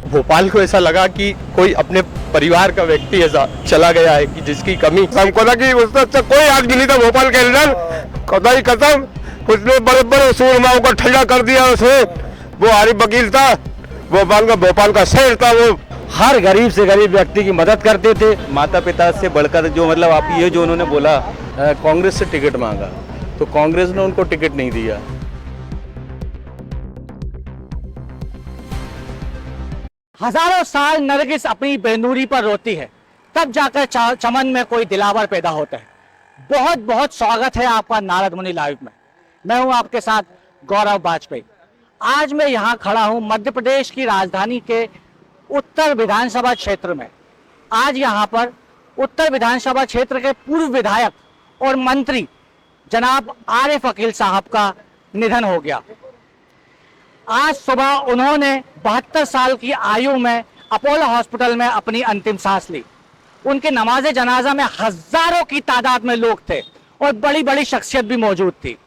भोपाल को ऐसा लगा कि कोई अपने परिवार का व्यक्ति ऐसा चला गया है कि जिसकी कमी हमको ना कि उससे अच्छा कोई आदमी नहीं था भोपाल के अंदर। खुदा ही कसम, उसने बड़े बड़े सूरमाओं को ठंडा कर दिया। उसने वो आरिफ वकील था, भोपाल का शेर था। वो हर गरीब से गरीब व्यक्ति की मदद करते थे। माता पिता से बढ़कर जो मतलब आप ये जो उन्होंने बोला कांग्रेस से टिकट मांगा तो कांग्रेस ने उनको टिकट नहीं दिया। हजारों साल नरगिस अपनी बेनूरी पर रोती है, तब जाकर चमन में कोई दिलावर पैदा होता है। बहुत बहुत स्वागत है आपका नारद मुनि लाइव में। मैं हूं आपके साथ गौरव वाजपेयी। आज मैं यहां खड़ा हूं मध्य प्रदेश की राजधानी के उत्तर विधानसभा क्षेत्र में। आज यहां पर उत्तर विधानसभा क्षेत्र के पूर्व विधायक और मंत्री जनाब आरिफ वकील साहब का निधन हो गया। आज सुबह उन्होंने 72 साल की आयु में अपोलो हॉस्पिटल में अपनी अंतिम सांस ली। उनके नमाज़े जनाजा में हजारों की तादाद में लोग थे और बड़ी बड़ी शख्सियत भी मौजूद थी।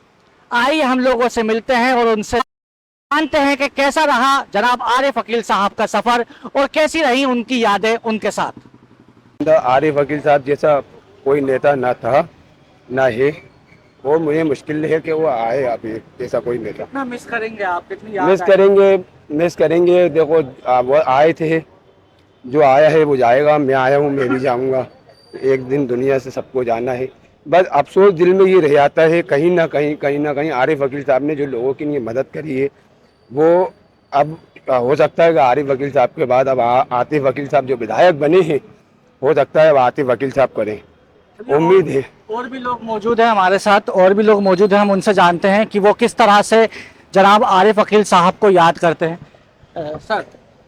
आइए हम लोगों से मिलते हैं और उनसे जानते हैं कि कैसा रहा जनाब आरिफ वकील साहब का सफर और कैसी रही उनकी यादें उनके साथ। आरिफ वकील साहब जैसा कोई नेता ना था ना है। वो मुझे मुश्किल है कि वो आए अभी ऐसा कोई नेता। कितना मिस करेंगे आप, कितनी याद मिस करेंगे। देखो वो आए थे, जो आया है वो जाएगा। मैं आया हूँ, मैं भी जाऊँगा। एक दिन दुनिया से सबको जाना है। बस अफसोस दिल में ये रह जाता है कहीं ना कहीं आरिफ वकील साहब ने जो लोगों की लिए मदद करी है वो अब हो सकता है कि आरिफ वकील साहब के बाद अब आतिफ वकील साहब जो विधायक बने हैं हो सकता है अब आतिफ वकील साहब करें, उम्मीद है। और भी लोग मौजूद हैं हमारे साथ, और भी लोग मौजूद हैं। हम उनसे जानते हैं कि वो किस तरह से जनाब आरिफ वकील साहब को याद करते हैं। सर,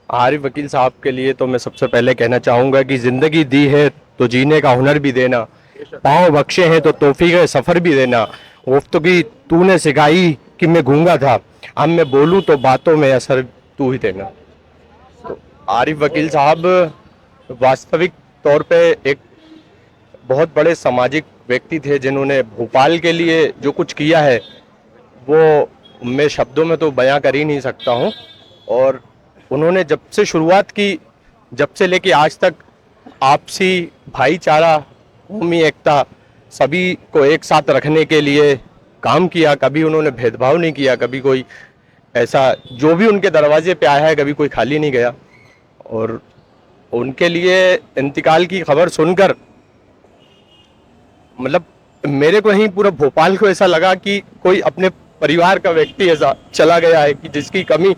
आरिफ वकील साहब के लिए तो मैं सबसे पहले कहना चाहूँगा कि ज़िंदगी दी है तो जीने का हुनर भी देना, पाँव बख्शे हैं तो तौफीक का सफ़र भी देना। गुफ्तगू की तूने सिखाई कि मैं गूंगा था, अब मैं बोलूँ तो बातों में असर तू ही देना। तो आरिफ वकील साहब वास्तविक तौर पे एक बहुत बड़े सामाजिक व्यक्ति थे जिन्होंने भोपाल के लिए जो कुछ किया है वो मैं शब्दों में तो बयां कर ही नहीं सकता हूं। और उन्होंने जब से शुरुआत की, जब से लेके आज तक आपसी भाईचारा, कौमी एकता, सभी को एक साथ रखने के लिए काम किया। कभी उन्होंने भेदभाव नहीं किया, कभी कोई ऐसा जो भी उनके दरवाजे पे आया है कभी कोई खाली नहीं गया। और उनके लिए इंतकाल की खबर सुनकर मतलब मेरे को ही पूरा भोपाल को ऐसा लगा कि कोई अपने परिवार का व्यक्ति ऐसा चला गया है कि जिसकी कमी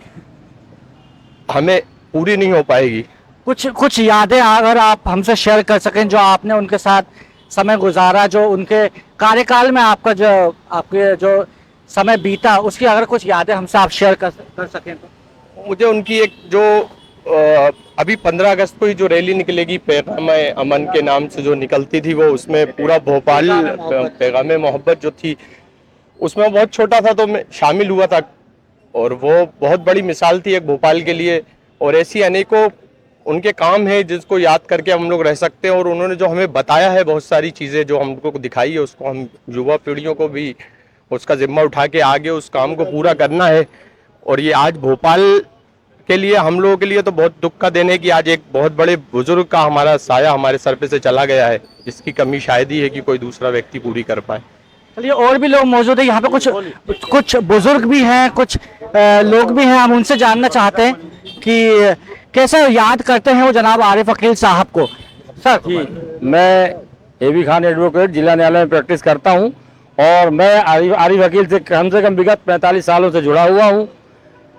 हमें पूरी नहीं हो पाएगी। कुछ यादें अगर आप हमसे शेयर कर सकें जो आपने उनके साथ समय गुजारा, जो उनके कार्यकाल में आपका आपके जो समय बीता, उसकी अगर कुछ यादें हमसे आप शेयर कर सकें तो। मुझे उनकी एक जो अभी 15 अगस्त को ही जो रैली निकलेगी पैगाम अमन के नाम से जो निकलती थी, वो उसमें पूरा भोपाल पैगाम मोहब्बत जो थी उसमें बहुत छोटा था तो मैं शामिल हुआ था। और वो बहुत बड़ी मिसाल थी एक भोपाल के लिए। और ऐसी अनेकों उनके काम है जिसको याद करके हम लोग रह सकते हैं। और उन्होंने जो हमें बताया है बहुत सारी चीज़ें जो हमको दिखाई है, उसको हम युवा पीढ़ियों को भी उसका जिम्मा उठा के आगे उस काम को पूरा करना है। और ये आज भोपाल के लिए हम लोगों के लिए तो बहुत दुख का दिन है कि आज एक बहुत बड़े बुजुर्ग का हमारा साया हमारे सर पे से चला गया है, जिसकी कमी शायद ही है कि कोई दूसरा व्यक्ति पूरी कर पाए। चलिए, और भी लोग मौजूद है यहाँ पे, कुछ बुजुर्ग भी हैं, कुछ लोग भी हैं। हम उनसे जानना चाहते हैं कि कैसे याद करते हैं वो जनाब आरिफ वकील साहब को। सर जी, मैं एबी खान एडवोकेट जिला न्यायालय में प्रैक्टिस करता हूं और मैं आरिफ वकील से कम विगत 45 सालों से जुड़ा हुआ हूं।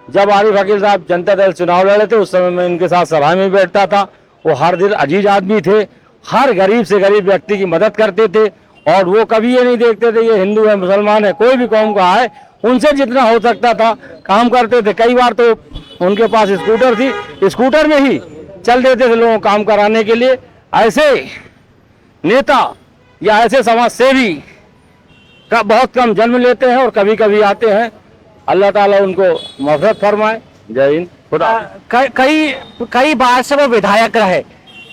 जब आरिफ वकील साहब जनता दल चुनाव लड़े थे उस समय मैं उनके साथ सभा में बैठता था। वो हर दिल अजीज आदमी थे, हर गरीब से गरीब व्यक्ति की मदद करते थे। और वो कभी ये नहीं देखते थे ये हिंदू है मुसलमान है, कोई भी कौम का है, उनसे जितना हो सकता था काम करते थे। कई बार तो उनके पास स्कूटर थी, स्कूटर में ही चल देते थे लोगों को काम कराने के लिए। ऐसे नेता या ऐसे समाज सेवी का बहुत कम जन्म लेते हैं और कभी कभी आते हैं। अल्लाह ताला उनको मग़फ़िरत फरमाए। जय हिंद। कई बार से वो विधायक रहे,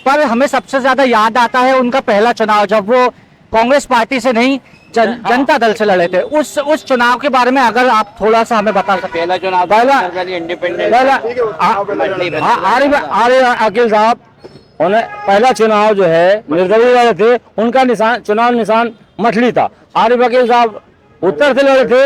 पर हमें सबसे ज्यादा याद आता है उनका पहला चुनाव, जब वो कांग्रेस पार्टी से नहीं जनता दल से लड़े थे। उस चुनाव के बारे में अगर आप थोड़ा सा हमें बता सकें। पहला चुनाव आरिफ अकील साहब उन्हें पहला चुनाव जो है निर्दलीय लड़े थे, उनका निशान चुनाव निशान मछली था। आरिफ अकील साहब उत्तर से लड़े थे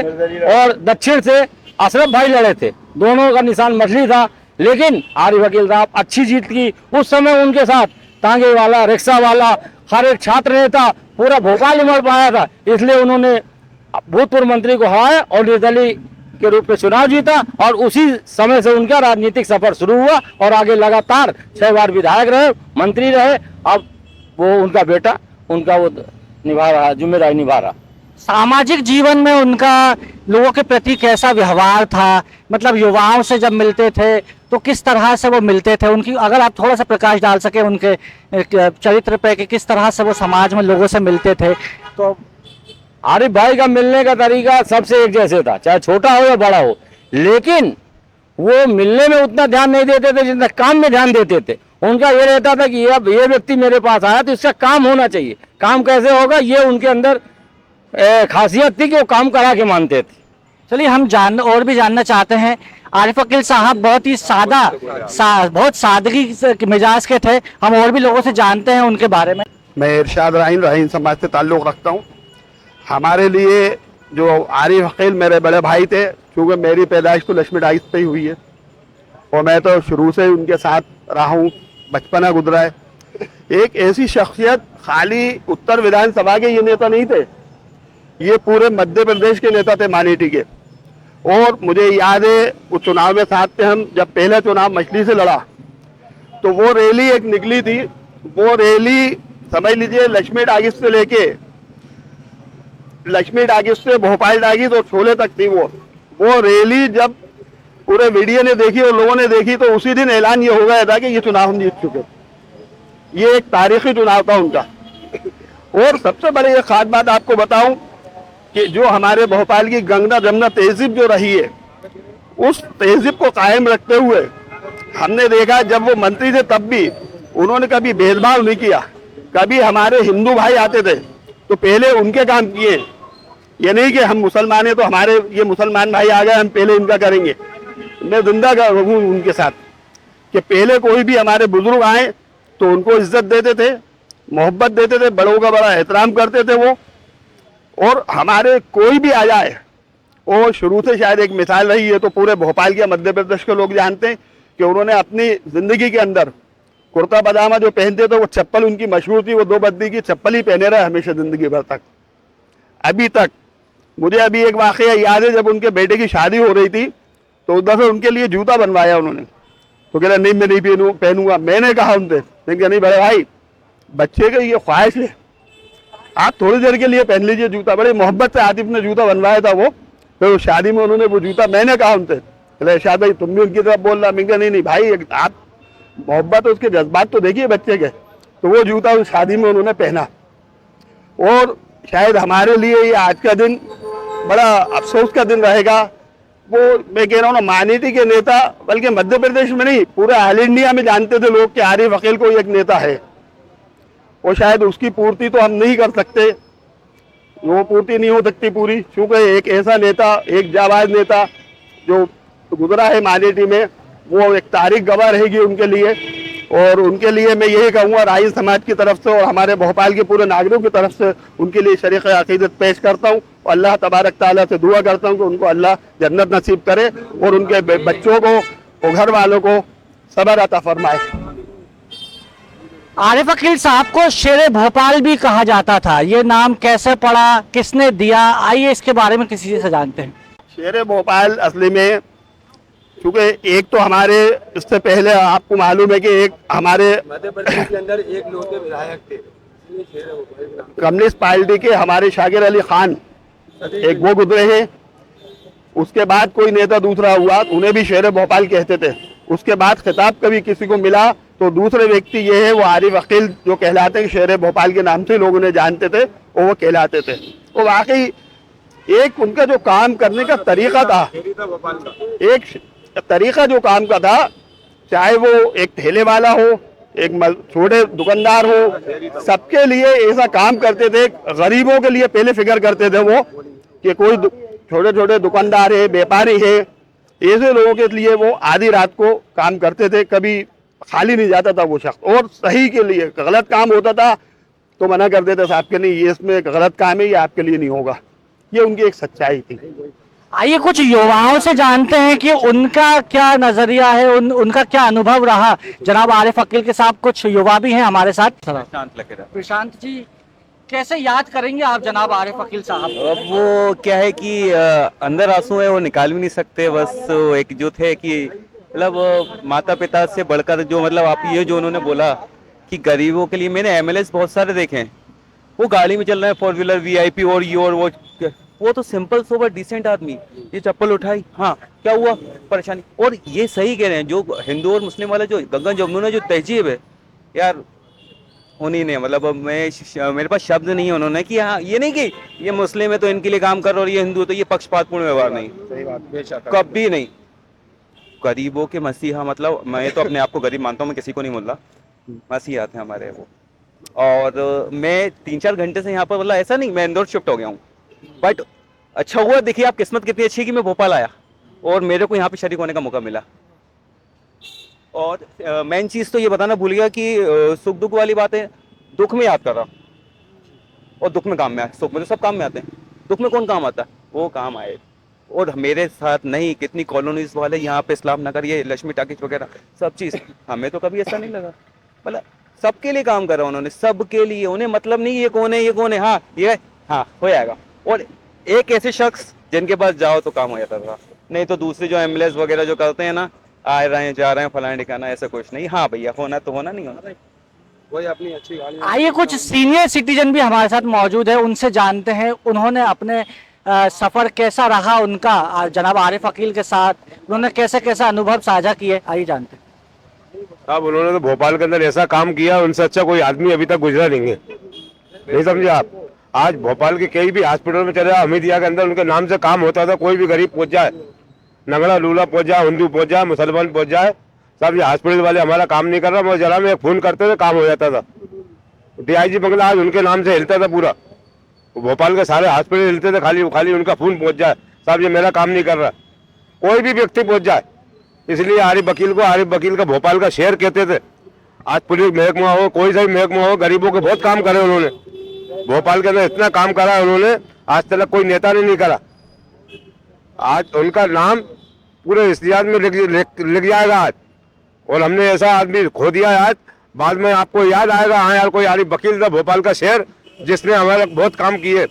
और दक्षिण से अशरफ भाई लड़े थे, दोनों का निशान मछली था। लेकिन आरिफ अकील साहब अच्छी जीत की। उस समय उनके साथ तांगे वाला, रिक्शा वाला, हर एक छात्र नेता पूरा भोपाल उमड़ पाया था, इसलिए उन्होंने भूतपूर्व मंत्री को हराया और निर्दलीय के रूप में चुनाव जीता। और उसी समय से उनका राजनीतिक सफर शुरू हुआ और आगे लगातार 6 बार विधायक रहे, मंत्री रहे। अब वो उनका बेटा उनका वो निभा रहा, जिम्मेदारी निभा रहा। सामाजिक जीवन में उनका लोगों के प्रति कैसा व्यवहार था, मतलब युवाओं से जब मिलते थे तो किस तरह से वो मिलते थे, उनकी अगर आप थोड़ा सा प्रकाश डाल सके उनके चरित्र पे कि किस तरह से वो समाज में लोगों से मिलते थे। तो आरिफ भाई का मिलने का तरीका सबसे एक जैसे था, चाहे छोटा हो या बड़ा हो, लेकिन वो मिलने में उतना ध्यान नहीं देते थे जितना काम में ध्यान देते थे। उनका ये रहता था कि अब ये व्यक्ति मेरे पास आया तो इसका काम होना चाहिए, काम कैसे होगा ये उनके अंदर खासियत थी कि वो काम करा के मानते थे। चलिए हम और भी जानना चाहते हैं। आरिफ अकील साहब बहुत ही बहुत सादगी के मिजाज के थे। हम और भी लोगों से जानते हैं उनके बारे में। मैं इरशाद रहीम समाज से ताल्लुक़ रखता हूँ। हमारे लिए जो आरिफ अकील मेरे बड़े भाई थे, क्योंकि मेरी पैदाइश तो लक्ष्मी डाइस पे ही हुई है और मैं तो शुरू से उनके साथ रहा हूँ, बचपना गुजरा है। एक ऐसी शख्सियत, खाली उत्तर विधानसभा के ये नेता नहीं थे, ये पूरे मध्य प्रदेश के नेता थे मानेटी के। और मुझे याद है उस चुनाव में साथ थे हम, जब पहला चुनाव मछली से लड़ा तो वो रैली एक निकली थी। वो रैली समझ लीजिए लक्ष्मी डागिस से लेके लक्ष्मी डागिस से भोपाल डागिस और छोले तक थी। वो रैली जब पूरे मीडिया ने देखी और लोगों ने देखी तो उसी दिन ऐलान ये हो गया था कि ये चुनाव हम जीत चुके। ये एक तारीखी चुनाव था उनका। और सबसे बड़ी एक खास बात आपको बताऊं कि जो हमारे भोपाल की गंगा जमुना तहजीब जो रही है, उस तहजीब को कायम रखते हुए हमने देखा जब वो मंत्री थे तब भी उन्होंने कभी भेदभाव नहीं किया। कभी हमारे हिंदू भाई आते थे तो पहले उनके काम किए, ये नहीं कि हम मुसलमान हैं तो हमारे ये मुसलमान भाई आ गए हम पहले इनका करेंगे। मैं जिंदा हूँ उनके साथ कि पहले कोई भी हमारे बुजुर्ग आए तो उनको इज्जत देते थे, मोहब्बत देते थे, बड़ों का बड़ा एहतराम करते थे वो। और हमारे कोई भी आ जाए, वो शुरू से शायद एक मिसाल रही है तो पूरे भोपाल के मध्य प्रदेश के लोग जानते हैं कि उन्होंने अपनी ज़िंदगी के अंदर कुर्ता पजामा जो पहनते थे वो चप्पल उनकी मशहूर थी, वो 2 बद्दी की चप्पल ही पहने रहे हमेशा ज़िंदगी भर तक, अभी तक। मुझे अभी एक वाक़या याद है, जब उनके बेटे की शादी हो रही थी तो उस दफ़े उनके लिए जूता बनवाया उन्होंने, तो कह रहे नहीं मैं नहीं पहनूंगा। मैंने कहा उनसे, नहीं बड़े भाई बच्चे की ये ख्वाहिश है, आप थोड़ी देर के लिए पहन लीजिए जूता। बड़ी मोहब्बत से आतिफ ने जूता बनवाया था वो, फिर उस शादी में उन्होंने वो जूता, मैंने कहा उनसे, बोले शायद भाई तुम भी उनकी तरफ बोल रहा। मैं नहीं भाई आप मोहब्बत उसके जज्बात तो देखिए बच्चे के। तो वो जूता उस शादी में उन्होंने पहना। और शायद हमारे लिए ये आज का दिन बड़ा अफसोस का दिन रहेगा। वो मैं कह रहा हूँ ना, मानेटी के नेता बल्कि मध्य प्रदेश में नहीं पूरे ऑल इंडिया में जानते थे लोग कि आरिफ अकील कोई एक नेता है, और शायद उसकी पूर्ति तो हम नहीं कर सकते, वो पूर्ति नहीं हो सकती पूरी, क्योंकि एक ऐसा नेता, एक जाबाज नेता जो गुजरा है मानेटी में, वो एक तारीख गवाह रहेगी उनके लिए। और उनके लिए मैं यही कहूँगा राही समाज की तरफ से और हमारे भोपाल के पूरे नागरिकों की तरफ से उनके लिए शरीक अकीदत पेश करता हूँ और अल्लाह तबारक ताला से दुआ करता हूँ कि उनको अल्लाह जन्नत नसीब करे और उनके बच्चों को और घर वालों को सब्र अता फरमाए। आरिफ अकील साहब को शेरे भोपाल भी कहा जाता था, ये नाम कैसे पड़ा, किसने दिया, आइए इसके बारे में किसी से जानते हैं। शेरे भोपाल असली में, क्योंकि एक तो हमारे इससे पहले आपको मालूम है कि एक हमारे मध्य प्रदेश के अंदर एक लोग विधायक थे कम्युनिस्ट पार्टी के, हमारे शाकिर अली खान, एक वो गुजरे हैं। उसके बाद कोई नेता दूसरा हुआ, उन्हें भी शेरे भोपाल कहते थे। उसके बाद खिताब कभी किसी को मिला तो दूसरे व्यक्ति ये है, वो आरिफ अकील जो कहलाते हैं, शेरे भोपाल के नाम से लोग उन्हें जानते थे और वो कहलाते थे। वो वाकई एक उनका जो काम करने का तरीका था, एक तरीका जो काम का था, चाहे वो एक ठेले वाला हो छोटे दुकानदार हो, सबके लिए ऐसा काम करते थे। गरीबों के लिए पहले फिक्र करते थे वो, कि कोई छोटे छोटे दुकानदार है, व्यापारी है, ऐसे लोगों के लिए वो आधी रात को काम करते थे, कभी खाली नहीं जाता था वो शख्स। और सही के लिए गलत काम होता था तो मना कर देते थे, आपके लिए ये इसमें गलत काम है, ये आपके लिए नहीं होगा। ये उनकी एक सच्चाई थी। आइए कुछ युवाओं से जानते हैं कि उनका क्या नजरिया है, उनका क्या अनुभव रहा। जनाब आरिफ अकील के साथ कुछ युवा भी हैं हमारे साथ। शांत लगे रहा। प्रशांत जी, कैसे याद करेंगे आप जनाब आरिफ अकील साहब? अब वो क्या है कि अंदर आंसू है वो निकाल भी नहीं सकते। बस एक जो थे कि मतलब माता पिता से बढ़कर जो मतलब आप ये जो उन्होंने बोला कि गरीबों के लिए, मैंने एमएलएस बहुत सारे देखे हैं, वो गाड़ी में चल रहे हैं 4 व्हीलर वीआईपी और ये और वो तो सिंपल सोबर डिसेंट आदमी, ये चप्पल उठाई, हाँ क्या हुआ परेशानी। और ये सही कह रहे हैं, जो हिंदू और मुस्लिम वाले जो गंगा जमुना जो तहजीब है यार, उन्हीं ने मतलब मेरे पास शब्द नहीं है उन्होंने कि हाँ ये नहीं कि ये मुस्लिम है तो इनके लिए काम कर रहा और ये हिंदू है तो ये पक्षपातपूर्ण व्यवहार नहीं, सही बात, बेशक कभी नहीं। गरीबों के मसीहा, मतलब मैं तो अपने आप को गरीब मानता हूँ, मैं किसी को नहीं बोल रहा, मसीहा थे हमारे वो। और मैं 3-4 घंटे से यहाँ पर, मतलब ऐसा नहीं मैं इंदौर शिफ्ट हो गया हूँ, बट अच्छा हुआ, देखिए आप किस्मत कितनी अच्छी है कि मैं भोपाल आया और मेरे को यहाँ पे शरीक होने का मौका मिला। और मेन चीज़ तो ये बताना भूल गया कि सुख दुख वाली बात है, दुख में याद कर रहा और दुख में काम में आए, सुख में तो सब काम में आते हैं, दुख में कौन काम आता है, वो काम आए। और मेरे साथ नहीं, कितनी कॉलोनीज वाले यहाँ पे, इस्लाम नगर, ये लक्ष्मी टाकिज वगैरह सब चीज़, हमें तो कभी ऐसा नहीं लगा। मतलब सबके लिए काम कर रहा उन्होंने, सबके लिए, उन्हें मतलब नहीं ये कौन है ये कौन है, हाँ ये हाँ हो जाएगा। और एक ऐसे शख्स जिनके पास जाओ तो काम हो जाता था, नहीं तो दूसरे जो एमएलएस वगैरह जो करते हैं ना, आ रहे हैं जा रहे हैं फलाना ठिकाना, ऐसा कुछ नहीं। हाँ भैया होना तो होना, नहीं होना वही अपनी अच्छी गाड़ी। आइए कुछ सीनियर सिटीजन भी हमारे साथ मौजूद है, उनसे जानते हैं उन्होंने अपने सफर कैसा रहा उनका जनाब आरिफ अकील के साथ, उन्होंने कैसे कैसे अनुभव साझा किए, आइए जानते हैं। साहब उन्होंने तो भोपाल के अंदर ऐसा काम किया, उनसे अच्छा कोई आदमी अभी तक गुजरा नहीं है, नहीं समझे आप। आज भोपाल के कई भी हॉस्पिटल में चले जाओ, हमीदिया के अंदर उनके नाम से काम होता था, कोई भी गरीब पहुंच जाए, नगड़ा लूला पहुंच जाए, हिंदू पहुंच जाए, मुसलमान पहुंच जाए, सब ये हॉस्पिटल वाले हमारा काम नहीं कर रहा, मगर जरा में फोन करते थे काम हो जाता था। डीआईजी बंगला आज उनके नाम से हिलता था पूरा, भोपाल के सारे हॉस्पिटल हिलते थे, खाली उनका फोन पहुंच जाए, साहब ये मेरा काम नहीं कर रहा, कोई भी व्यक्ति पहुंच जाए। इसलिए आरिफ वकील का भोपाल का शहर कहते थे। आज पुलिस महकमा हो, कोई सा भी महकमा हो, गरीबों के बहुत काम करे उन्होंने, भोपाल के अंदर इतना काम करा है उन्होंने, आज तक कोई नेता ने नहीं करा। आज उनका नाम पूरे इतिहास में लिख जाएगा आज, और हमने ऐसा आदमी खो दिया है आज, बाद में आपको याद आएगा, हाँ यार कोई आरिफ वकील था भोपाल का शहर जिसने हमारे बहुत काम किए।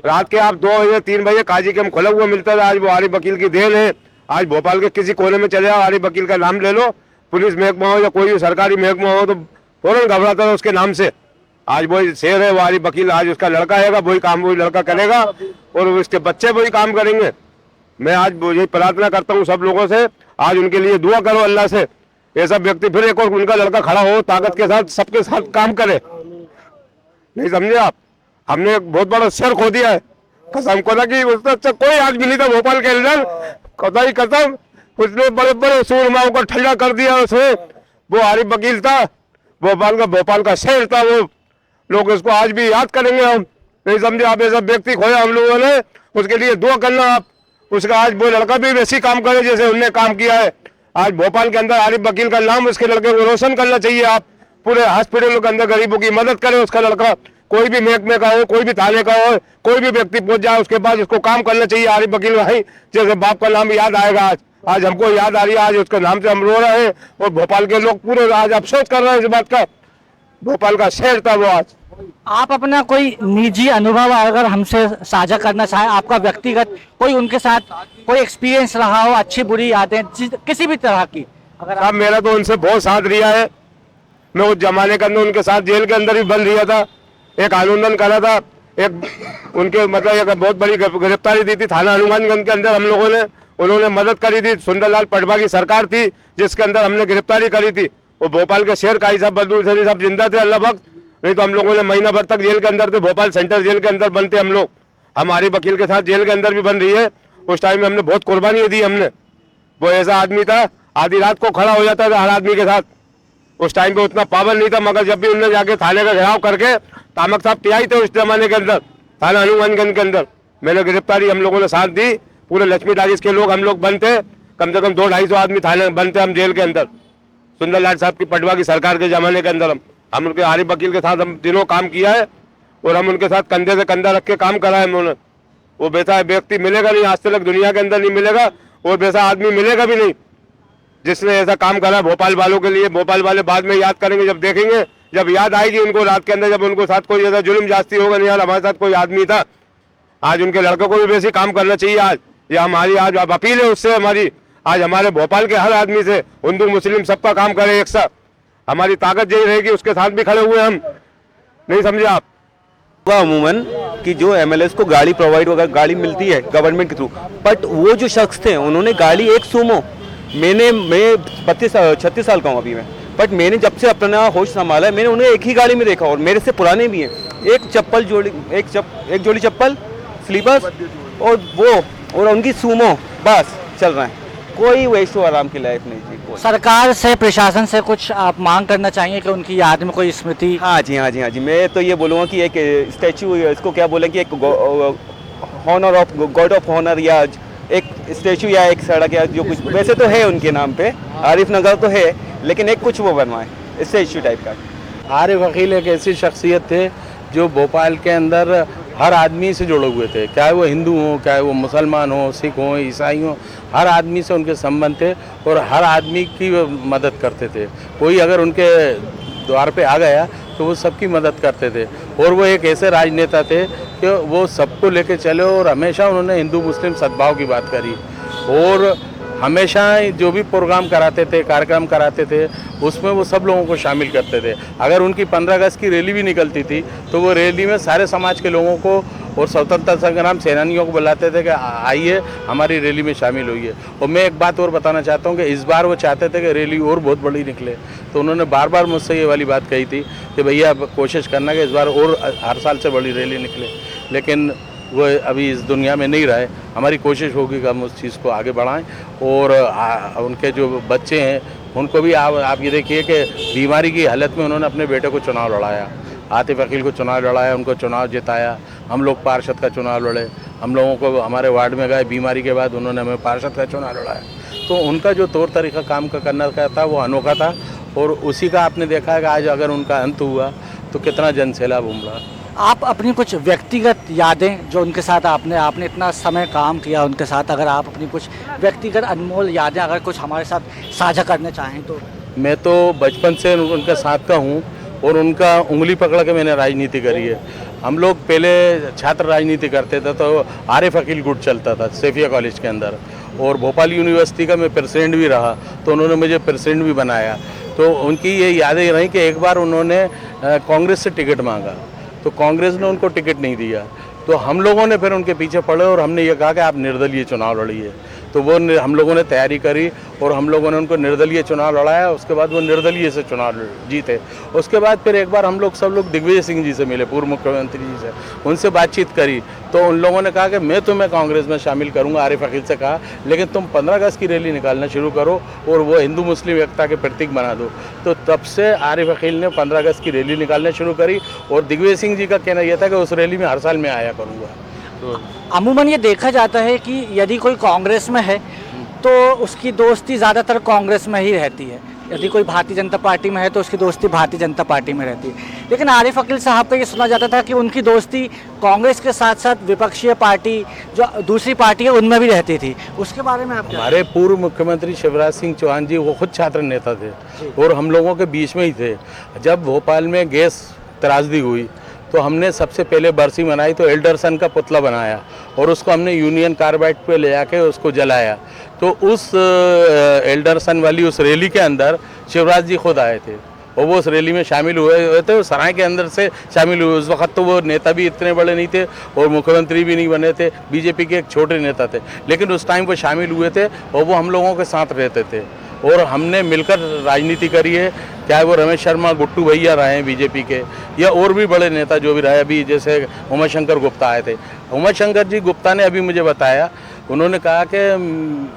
रात के आप 2 बजे 3 बजे काजी कैंप खुला हुआ मिलता था, आज वो आरिफ वकील की देन है। आज भोपाल के किसी कोने में चले जाओ, आरिफ वकील का नाम ले लो, पुलिस महकमा हो या कोई भी सरकारी महकमा हो तो फौरन घबराता था उसके नाम से। आज वही शेर है वो आरिफ वकील, आज उसका लड़का आएगा वही काम वही लड़का करेगा और उसके बच्चे वही काम करेंगे। मैं आज यही प्रार्थना करता हूँ सब लोगों से, आज उनके लिए दुआ करो अल्लाह से, ऐसा व्यक्ति फिर एक और उनका लड़का खड़ा हो, ताकत के साथ सबके साथ काम करे। नहीं समझे आप, हमने एक बहुत बड़ा शहर खो दिया है, कसम खुदा की उससे अच्छा कोई आदमी नहीं था भोपाल के अंदर, खुदा की कसम, उसने बड़े बड़े सूरमाओं को ठंडा कर दिया उसने, वो आरिफ वकील था, भोपाल का शहर था वो, लोग इसको आज भी याद करेंगे हम। नहीं समझे आप, ऐसा व्यक्ति खोया हम लोगों ने, उसके लिए दुआ करना आप, उसका आज वो लड़का भी वैसी काम करे जैसे उनने काम किया है। आज भोपाल के अंदर आरिफ वकील का नाम उसके लड़के को रोशन करना चाहिए, आप पूरे हॉस्पिटलों के अंदर गरीबों की मदद करें, उसका लड़का कोई भी महकमे का हो, कोई भी थाने का हो, कोई भी व्यक्ति पहुंच जाए उसके पास उसको काम करना चाहिए। आरिफ वकील भाई जैसे बाप का नाम याद आएगा, आज हमको याद आ रही है, आज उसके नाम से हम रो रहे हैं और भोपाल के लोग पूरे आज अफसोस कर रहे हैं इस बात का, भोपाल का शहर था वो। आज आप अपना कोई निजी अनुभव अगर हमसे साझा करना चाहें, आपका व्यक्तिगत कोई उनके साथ कोई एक्सपीरियंस रहा हो, अच्छी बुरी यादें किसी भी तरह की, अगर साहब मेरा तो उनसे बहुत साथ रिया है। मैं उस जमाने के अंदर उनके साथ जेल के अंदर भी बंद रिया था, एक आंदोलन करा था, एक उनके मतलब एक बहुत बड़ी गिरफ्तारी दी थी थाना हनुमानगंज के अंदर हम लोगों ने, उन्होंने मदद करी थी। सुंदरलाल पटवा की सरकार थी जिसके अंदर हमने गिरफ्तारी करी थी। वो भोपाल के शेर काई साहब बदलू सरी साहब जिंदा थे अल्लाह वक्त, नहीं तो हम लोगों ने महीना भर तक जेल के अंदर थे, भोपाल सेंट्रल जेल के अंदर बनते हम लोग। हमारे वकील के साथ जेल के अंदर भी बन रही है, उस टाइम में हमने बहुत कुर्बानी दी हमने। वो ऐसा आदमी था, आधी रात को खड़ा हो जाता था हर आदमी के साथ, उस टाइम पे उतना पावर नहीं था, मगर जब भी उन्होंने जाके थाने का घेराव करके तामक साहब पियाई थे उस जमाने के अंदर, थाना हनुमानगंज के अंदर मैंने गिरफ्तारी हम लोगों ने साथ दी। पूरे लक्ष्मी टाकीज के लोग हम लोग बंद थे, कम से कम 200-250 आदमी थाने में बंद थे हम जेल के अंदर। सुंदरलाल साहब की पटवा की सरकार के जमाने के अंदर हम उनके आरिफ वकील के साथ हम दिनों काम किया है और हम उनके साथ कंधे से कंधा रख के काम करा है उन्होंने। वो वैसा व्यक्ति मिलेगा नहीं, आज तक दुनिया के अंदर नहीं मिलेगा और वैसा आदमी मिलेगा भी नहीं जिसने ऐसा काम करा भोपाल वालों के लिए। भोपाल वाले बाद में याद करेंगे, जब देखेंगे, जब याद आएगी उनको रात के अंदर, जब उनको साथ कोई ऐसा जुल्म जास्ती होगा, नहीं यार हमारे साथ कोई आदमी था। आज उनके लड़कों को भी वैसे काम करना चाहिए। आज ये हमारी आज अपील है उससे, हमारी आज हमारे भोपाल के हर आदमी से, हिंदू मुस्लिम सबका काम करे एक साथ। हमारी ताकत यही रहेगी, उसके साथ भी खड़े हुए हम, नहीं समझे आप? अमूमन कि जो एमएलएस को गाड़ी प्रोवाइड वगैरह गाड़ी मिलती है गवर्नमेंट के थ्रू, बट वो जो शख्स थे उन्होंने गाड़ी एक सूमो, मैं 36 साल का हूँ अभी मैं, बट मैंने जब से अपना होश संभाला है मैंने उन्हें एक ही गाड़ी में देखा और मेरे से पुराने भी हैं। एक जोड़ी चप्पल स्लीपर्स और वो और उनकी सूमो, बस चल रहे हैं, कोई वैशो आराम की लाइफ नहीं थी। सरकार से, प्रशासन से कुछ आप मांग करना चाहिए कि उनकी याद में कोई स्मृति? हाँ जी, मैं तो ये बोलूँगा कि एक स्टैचू, इसको क्या बोलें कि एक honour of God of honour या एक स्टैचू या एक सड़क या जो कुछ, वैसे तो है उनके नाम पे, आरिफ नगर तो है, लेकिन एक कुछ वो बनवाए स्टैचू टाइप का। आरिफ वकील एक ऐसी शख्सियत थे जो भोपाल के अंदर हर आदमी से जुड़े हुए थे, चाहे वो हिंदू हो, चाहे वो मुसलमान हो, सिख हो, ईसाई हो, हर आदमी से उनके संबंध थे और हर आदमी की वो मदद करते थे। कोई अगर उनके द्वार पे आ गया तो वो सबकी मदद करते थे और वो एक ऐसे राजनेता थे कि वो सबको लेके चले और हमेशा उन्होंने हिंदू मुस्लिम सद्भाव की बात करी और हमेशा जो भी प्रोग्राम कराते थे, कार्यक्रम कराते थे, उसमें वो सब लोगों को शामिल करते थे। अगर उनकी 15 अगस्त की रैली भी निकलती थी तो वो रैली में सारे समाज के लोगों को और स्वतंत्रता संग्राम सेनानियों को बुलाते थे कि आइए हमारी रैली में शामिल होइए। और मैं एक बात और बताना चाहता हूँ कि इस बार वो चाहते थे कि रैली और बहुत बड़ी निकले, तो उन्होंने बार बार मुझसे ये वाली बात कही थी कि भैया कोशिश करना कि इस बार और हर साल से बड़ी रैली निकले, लेकिन वो अभी इस दुनिया में नहीं रहे। हमारी कोशिश होगी कि हम उस चीज़ को आगे बढ़ाएं और उनके जो बच्चे हैं उनको भी आप ये देखिए कि बीमारी की हालत में उन्होंने अपने बेटे को चुनाव लड़ाया, आतिफ वकील को चुनाव लड़ाया, उनको चुनाव जिताया। हम लोग पार्षद का चुनाव लड़े, हम लोगों को हमारे वार्ड में गए, बीमारी के बाद उन्होंने हमें पार्षद का चुनाव लड़ाया। तो उनका जो तौर तरीका काम का करने का था वो अनोखा था और उसी का आपने देखा है कि आज अगर उनका अंत हुआ तो कितना जनसैलाब उमड़ा। आप अपनी कुछ व्यक्तिगत यादें जो उनके साथ आपने इतना समय काम किया उनके साथ, अगर आप अपनी कुछ व्यक्तिगत अनमोल यादें अगर कुछ हमारे साथ साझा करना चाहें तो? मैं तो बचपन से उनके साथ का हूँ और उनका उंगली पकड़ के मैंने राजनीति करी है। हम लोग पहले छात्र राजनीति करते थे तो आरिफ वकील गुट चलता था सेफिया कॉलेज के अंदर और भोपाल यूनिवर्सिटी का मैं प्रेसिडेंट भी रहा, तो उन्होंने मुझे प्रेसिडेंट भी बनाया। तो उनकी ये यादें रहीं कि एक बार उन्होंने कांग्रेस से टिकट मांगा तो कांग्रेस ने उनको टिकट नहीं दिया, तो हम लोगों ने फिर उनके पीछे पड़े और हमने ये कहा कि आप निर्दलीय चुनाव लड़िए। तो वो हम लोगों ने तैयारी करी और हम लोगों ने उनको निर्दलीय चुनाव लड़ाया। उसके बाद वो निर्दलीय से चुनाव जीते। उसके बाद फिर एक बार हम लोग सब लोग दिग्विजय सिंह जी से मिले, पूर्व मुख्यमंत्री जी से, उनसे बातचीत करी तो उन लोगों ने कहा कि मैं तुम्हें कांग्रेस में शामिल करूंगा। आरिफ वकील से कहा लेकिन तुम 15 अगस्त की रैली निकालना शुरू करो और वो हिंदू मुस्लिम एकता के प्रतीक बना दो। तो तब से आरिफ वकील ने 15 अगस्त की रैली निकालना शुरू करी और दिग्विजय सिंह जी का कहना यह था कि उस रैली में हर साल मैं आया करूँगा। तो अमूमन ये देखा जाता है कि यदि कोई कांग्रेस में है तो उसकी दोस्ती ज़्यादातर कांग्रेस में ही रहती है, यदि कोई भारतीय जनता पार्टी में है तो उसकी दोस्ती भारतीय जनता पार्टी में रहती है। लेकिन आरिफ वकील साहब का ये सुना जाता था कि उनकी दोस्ती कांग्रेस के साथ साथ विपक्षीय पार्टी जो दूसरी पार्टी है उनमें भी रहती थी, उसके बारे में आप क्या? हमारे पूर्व मुख्यमंत्री शिवराज सिंह चौहान जी वो खुद छात्र नेता थे और हम लोगों के बीच में ही थे। जब भोपाल में गैस त्रासदी हुई तो हमने सबसे पहले बरसी मनाई तो एल्डरसन का पुतला बनाया और उसको हमने यूनियन कार्बाइड पे ले जाके उसको जलाया। तो उस एल्डरसन वाली उस रैली के अंदर शिवराज जी खुद आए थे और वो उस रैली में शामिल हुए थे। सराय के अंदर से शामिल हुए। उस वक्त तो वो नेता भी इतने बड़े नहीं थे और मुख्यमंत्री भी नहीं बने थे, बीजेपी के एक छोटे नेता थे, लेकिन उस टाइम वो शामिल हुए थे और वो हम लोगों के साथ रहते थे और हमने मिलकर राजनीति करी है। चाहे वो रमेश शर्मा, गुट्टू भैया रहे हैं बीजेपी के या और भी बड़े नेता जो भी रहे, अभी जैसे उमाशंकर गुप्ता आए थे। उमाशंकर जी गुप्ता ने अभी मुझे बताया, उन्होंने कहा कि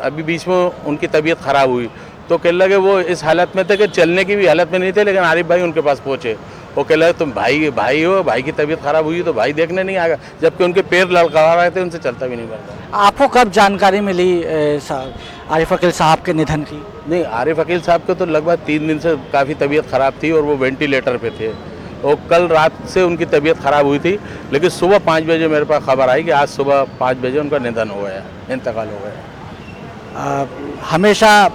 अभी बीच में उनकी तबीयत ख़राब हुई तो कहने लगे वो इस हालत में थे कि चलने की भी हालत में नहीं थे, लेकिन आरिफ भाई उनके पास पहुँचे। वो कहने लगे तुम भाई हो, भाई की तबीयत खराब हुई तो भाई देखने नहीं आएगा, जबकि उनके पैर लड़खड़ा रहे थे, उनसे चलता भी नहीं पाता। आपको कब जानकारी मिली आरिफ अकील साहब के निधन की? नहीं, आरिफ अकील साहब को तो लगभग 3 दिन से काफ़ी तबीयत ख़राब थी और वो वेंटिलेटर पे थे, और कल रात से उनकी तबीयत ख़राब हुई थी, लेकिन सुबह 5 बजे मेरे पास खबर आई कि आज सुबह 5 बजे उनका निधन हो गया, इंतकाल हो गया। हमेशा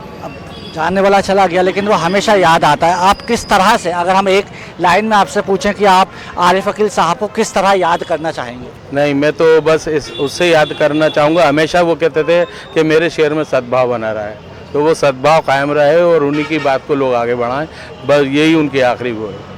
जानने वाला चला गया, लेकिन वो हमेशा याद आता है। आप किस तरह से, अगर हम एक लाइन में आपसे पूछें कि आप आरिफ अकील साहब को किस तरह याद करना चाहेंगे? नहीं, मैं तो बस उससे याद करना चाहूँगा, हमेशा वो कहते थे कि मेरे शहर में सद्भाव बना रहा है, तो वो सद्भाव कायम रहे और उन्हीं की बात को लोग आगे बढ़ाएं, बस यही उनकी आखिरी वो है।